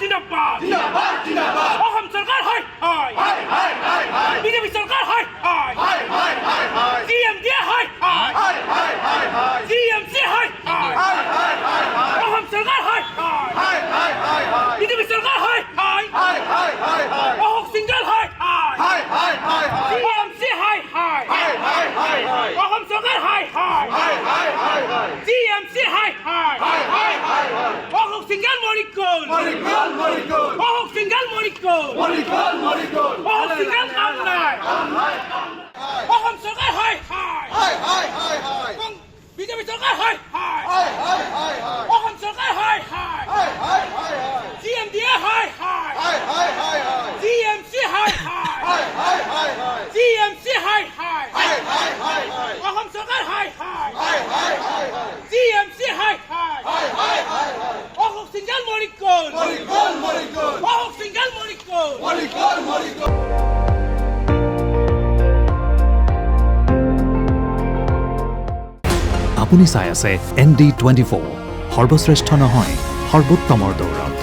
জিন্দাবাদ জিন্দাবাদ জিন্দাবাদ অসম চৰকাৰ হয় হয় হাই হাই হাই হাই বিজেপি চৰকাৰ হয় হয় হাই হাই হাই হাই CM দিয়ে হয় হয় হাই হাই হাই হাই CMC হয় হয় হাই হাই হাই হাই অসম চৰকাৰ হয় হয় হাই হাই হাই হাই বিজেপি চৰকাৰ হয় হয় হাই হাই হাই হাই অশোক সিংগল হয় হয় হাই হাই হাই হাই CMC হয় হয় হাই হাই হাই হাই অসম চৰকাৰ হয় হয় হাই হাই হাই হাই CMC হয় হয় হাই হাই হাই হাই অশোক সিংগল মৰিকল মৰিকল মৰিকল অশোক সিংগল মৰিকল মৰিকল মৰিকল অশোক সিংগল কাম নাই অসম চৰকাৰ হয় হয় হাই হাই হাই হাই বিজেপি চৰকাৰ হয় হয় হাই হাই হাই হাই অসম চৰকাৰ হয় হয় হাই হাই হাই হাই CM দিয়ে হয় হয় হাই হাই হাই হাই CMC হয় হয় হাই হাই হাই হাই CMC হয় হয় হাই হাই হাই হাই অসম চৰকাৰ হয় হয় হাই হাই হাই হাই CMC হয় হয় হাই হাই হাই হাই অশোক সিংগল মৰিকল মৰিকল মৰিকল অশোক সিংগল মৰিকল মৰিকল মৰিকল আপুনি চাই আছে ND24 সৰ্বশ্ৰেষ্ঠ নহয় সৰ্বোত্তমৰ দৌৰত।